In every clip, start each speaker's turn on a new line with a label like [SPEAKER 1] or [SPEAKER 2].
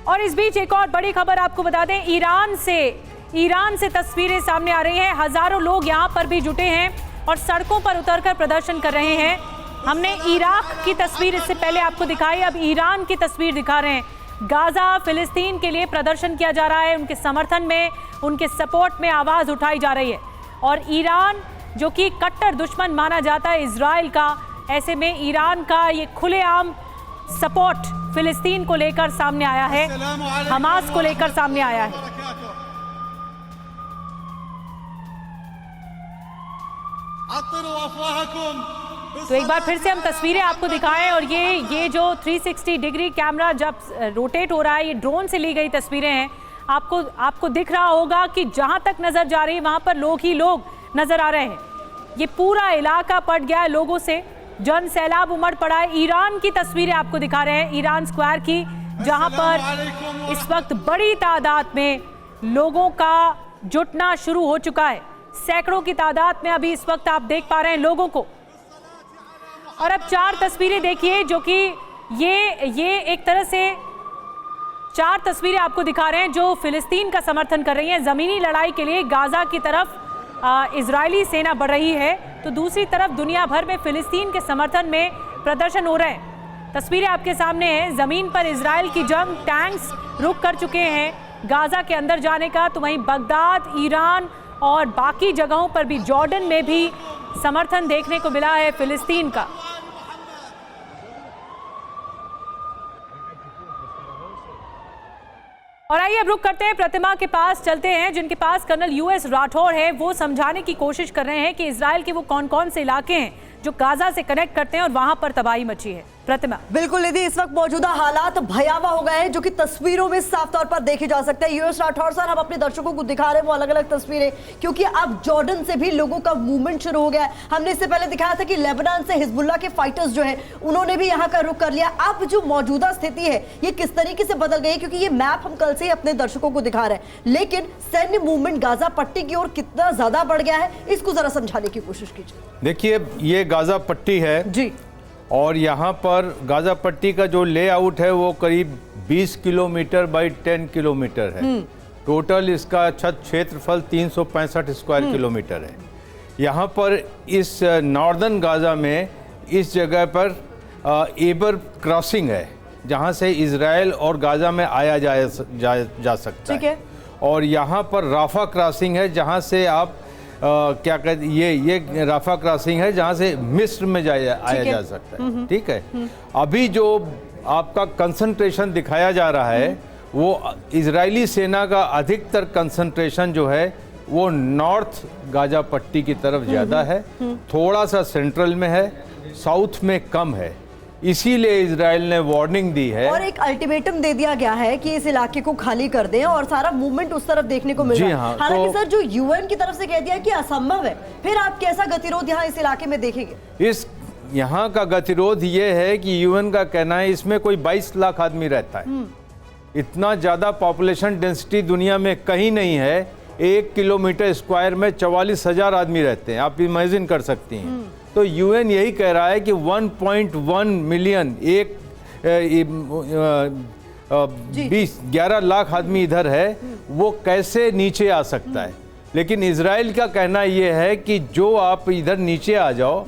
[SPEAKER 1] और इस बीच एक और बड़ी खबर आपको बता दें, ईरान से तस्वीरें सामने आ रही हैं। हजारों लोग यहां पर भी जुटे हैं और सड़कों पर उतरकर प्रदर्शन कर रहे हैं। हमने इराक की तस्वीर इससे पहले आपको दिखाई, अब ईरान की तस्वीर दिखा रहे हैं। गाजा, फिलिस्तीन के लिए प्रदर्शन किया जा रहा है, उनके समर्थन में, उनके सपोर्ट में आवाज उठाई जा रही है। और ईरान जो कि कट्टर दुश्मन माना जाता है इजराइल का, ऐसे में ईरान का ये खुलेआम सपोर्ट फिलिस्तीन को लेकर सामने आया है, हमास को लेकर सामने आया है। तो एक बार फिर से हम तस्वीरें आपको दिखाएं और ये जो 360 डिग्री कैमरा जब रोटेट हो रहा है, ये ड्रोन से ली गई तस्वीरें हैं। आपको दिख रहा होगा कि जहां तक नजर जा रही है वहां पर लोग ही लोग नजर आ रहे हैं। ये पूरा इलाका पट गया है लोगों से, जन सैलाब उमड़ पड़ा है। ईरान की तस्वीरें आपको दिखा रहे हैं, ईरान स्क्वायर की, जहां पर इस वक्त बड़ी तादाद में लोगों का जुटना शुरू हो चुका है। सैकड़ों की तादाद में अभी इस वक्त आप देख पा रहे हैं लोगों को। और अब 4 तस्वीरें देखिए, जो कि ये एक तरह से 4 तस्वीरें आपको दिखा रहे हैं जो फिलिस्तीन का समर्थन कर रही हैं। जमीनी लड़ाई के लिए गाजा की तरफ इजरायली सेना बढ़ रही है, तो दूसरी तरफ दुनिया भर में फिलिस्तीन के समर्थन में प्रदर्शन हो रहे हैं। तस्वीरें आपके सामने हैं, जमीन पर इजराइल की जंग, टैंक्स रुक कर चुके हैं गाजा के अंदर जाने का। तो वहीं बगदाद, ईरान और बाकी जगहों पर भी, जॉर्डन में भी समर्थन देखने को मिला है फिलिस्तीन का। और आइए अब रुक करते हैं, प्रतिमा के पास चलते हैं, जिनके पास कर्नल यूएस राठौर है। वो समझाने की कोशिश कर रहे हैं कि इजराइल के वो कौन कौन से इलाके हैं जो गाजा से कनेक्ट करते हैं और वहां पर तबाही मची है। प्रतिमा।
[SPEAKER 2] बिल्कुल निधि, इस वक्त मौजूदा हालात भयावह हो गए हैं, जो कि तस्वीरों में साफ तौर पर देखे जा सकते हैं। यूएस राठौर सर, हम अपने दर्शकों को दिखा रहे हैं वो अलग अलग तस्वीरें, क्योंकि अब जॉर्डन से भी लोगों का मूवमेंट शुरू हो गया है। हमने इससे पहले दिखाया था कि लेबनान से हिजबुल्लाह के फाइटर्स जो है उन्होंने भी यहाँ का रुख कर लिया। अब जो मौजूदा स्थिति है ये किस तरीके से बदल गई है, क्योंकि ये मैप हम कल से ही अपने दर्शकों को दिखा रहे हैं, लेकिन सैन्य मूवमेंट गाजा पट्टी की ओर कितना ज्यादा बढ़ गया है, इसको जरा समझाने की कोशिश कीजिए।
[SPEAKER 3] देखिए, ये गाजा पट्टी है
[SPEAKER 2] जी, और
[SPEAKER 3] यहाँ पर गाजा पट्टी का जो लेआउट है वो करीब 20 किलोमीटर बाई 10 किलोमीटर है। टोटल इसका छत क्षेत्रफल 365 स्क्वायर किलोमीटर है। यहाँ पर इस नॉर्दर्न गाजा में इस जगह पर एबर क्रॉसिंग है, जहाँ से इजराइल और गाजा में आया जा सकता है। और यहाँ पर राफा क्रॉसिंग है, जहाँ से आप क्या कहते, ये राफा क्रॉसिंग है जहाँ से मिस्र में आया जा सकता है। ठीक है, अभी जो आपका कंसंट्रेशन दिखाया जा रहा है वो इजरायली सेना का अधिकतर कंसंट्रेशन जो है वो नॉर्थ गाजा पट्टी की तरफ ज़्यादा है, थोड़ा सा सेंट्रल में है, साउथ में कम है। इसीलिए इजराइल ने वार्निंग दी है
[SPEAKER 2] और एक अल्टीमेटम दे दिया गया है कि इस इलाके को खाली कर दें, और सारा मूवमेंट उस तरफ देखने को मिल रहा है।
[SPEAKER 3] हाँ,
[SPEAKER 2] हालांकि सर, जो यूएन की तरफ से कह दिया कि असंभव है, फिर आप कैसा गतिरोध यहाँ इस इलाके में देखेंगे?
[SPEAKER 3] यहाँ का गतिरोध ये है कि यूएन का कहना है इसमें कोई 22 लाख आदमी रहता है। इतना ज्यादा पॉपुलेशन डेंसिटी दुनिया में कहीं नहीं है। 1 किलोमीटर स्क्वायर में 44,000 आदमी रहते हैं, आप इमेजिन कर सकती हैं। तो यूएन यही कह रहा है कि 1.1 मिलियन, 11 लाख आदमी इधर है, वो कैसे नीचे आ सकता है। लेकिन इजराइल का कहना ये है कि जो आप इधर नीचे आ जाओ,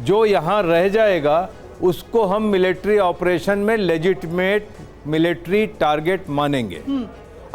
[SPEAKER 3] जो यहाँ रह जाएगा उसको हम मिलिट्री ऑपरेशन में लेजिटिमेट मिलिट्री टारगेट मानेंगे।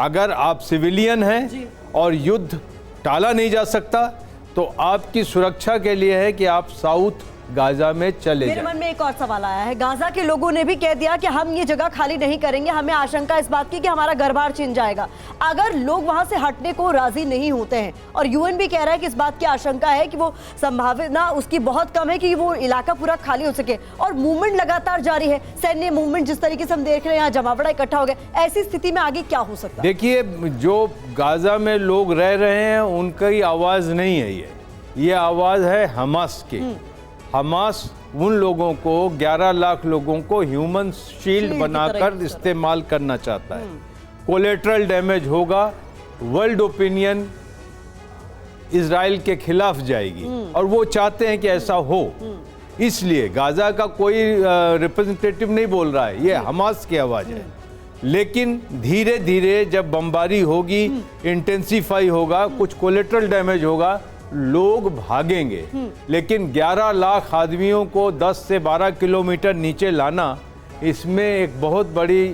[SPEAKER 3] अगर आप सिविलियन हैं और युद्ध टाला नहीं जा सकता, तो आपकी सुरक्षा के लिए है कि आप साउथ गाजा में चले जाएं।
[SPEAKER 2] मेरे मन में एक और सवाल आया है। गाजा के लोगों ने भी कह दिया कि हम ये जगह खाली नहीं करेंगे, हमें आशंका इस बात की कि हमारा घर बार छिन जाएगा। अगर लोग वहां से हटने को राजी नहीं होते हैं, और यूएन भी कह रहा है कि इस बात की आशंका है कि वो संभावना उसकी बहुत कम है कि वो इलाका पूरा खाली हो सके, और मूवमेंट लगातार जारी है, सैन्य मूवमेंट जिस तरीके से हम देख रहे हैं, यहाँ जमावड़ा इकट्ठा हो गया, ऐसी स्थिति में आगे क्या हो सकता है?
[SPEAKER 3] देखिए, जो गाजा में लोग रह रहे हैं उनकी आवाज नहीं है ये आवाज है हमास की। हमास उन लोगों को, 11 लाख लोगों को ह्यूमन शील्ड बनाकर इस्तेमाल करना चाहता है। कोलेटरल डैमेज होगा, वर्ल्ड ओपिनियन इजराइल के खिलाफ जाएगी, और वो चाहते हैं कि ऐसा हो। इसलिए गाजा का कोई रिप्रेजेंटेटिव नहीं बोल रहा है, ये हमास की आवाज़ है। लेकिन धीरे धीरे जब बमबारी होगी, इंटेंसिफाई होगा, कुछ कोलेटरल डैमेज होगा, लोग भागेंगे। लेकिन 11 लाख आदमियों को 10 से 12 किलोमीटर नीचे लाना, इसमें एक बहुत बड़ी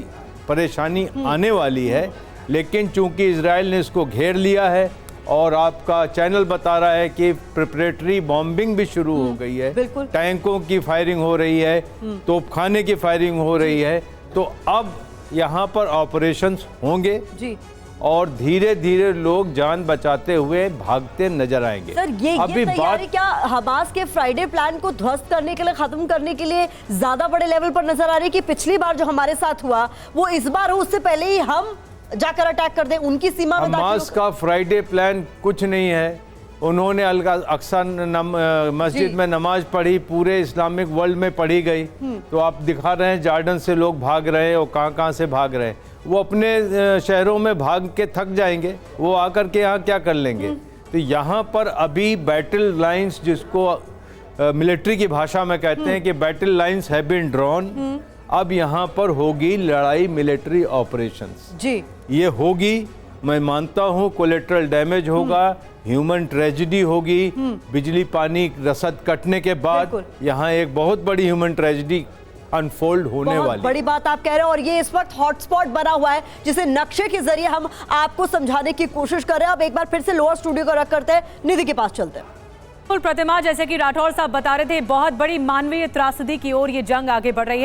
[SPEAKER 3] परेशानी आने वाली है। लेकिन चूंकि इजराइल ने इसको घेर लिया है और आपका चैनल बता रहा है कि प्रिपरेटरी बॉम्बिंग भी शुरू हो गई है,
[SPEAKER 2] बिल्कुल।
[SPEAKER 3] टैंकों की फायरिंग हो रही है, तोपखाने की फायरिंग हो रही है, तो अब यहाँ पर ऑपरेशंस होंगे
[SPEAKER 2] जी।
[SPEAKER 3] और धीरे धीरे लोग जान बचाते हुए भागते नजर आएंगे।
[SPEAKER 2] सर ये तैयारी क्या हमास के फ्राइडे प्लान को ध्वस्त करने के लिए, खत्म करने के लिए ज्यादा बड़े लेवल पर नजर आ रही है कि पिछली बार जो हमारे साथ हुआ वो इस बार हो, उससे पहले ही हम जाकर अटैक कर दें उनकी सीमा में?
[SPEAKER 3] हमास का फ्राइडे प्लान कुछ नहीं है। उन्होंने अक्सा मस्जिद में नमाज पढ़ी, पूरे इस्लामिक वर्ल्ड में पढ़ी गई। तो आप दिखा रहे हैं जॉर्डन से लोग भाग रहे हैं और कहाँ से भाग रहे हैं। वो अपने शहरों में भाग के थक जाएंगे, वो आकर के यहाँ क्या कर लेंगे। तो यहाँ पर अभी बैटल लाइंस, जिसको मिलिट्री की भाषा में कहते हैं कि battle lines have been drawn, अब यहाँ पर होगी लड़ाई, मिलिट्री ऑपरेशंस
[SPEAKER 2] जी।
[SPEAKER 3] ये होगी। मैं मानता हूँ कोलेटरल डैमेज होगा, ह्यूमन ट्रेजेडी होगी, बिजली पानी रसद कटने के बाद यहाँ एक बहुत बड़ी ह्यूमन ट्रेजेडी अनफोल्ड होने वाली।
[SPEAKER 2] बड़ी बात आप कह रहे हैं और ये इस वक्त हॉटस्पॉट बना हुआ है जिसे नक्शे के जरिए हम आपको समझाने की कोशिश कर रहे हैं। अब एक बार फिर से लोअर स्टूडियो को रख करते हैं, निधि के पास चलते हैं।
[SPEAKER 1] प्रतिमा, जैसे कि राठौर साहब बता रहे थे, बहुत बड़ी मानवीय त्रासदी की ओर ये जंग आगे बढ़ रही है।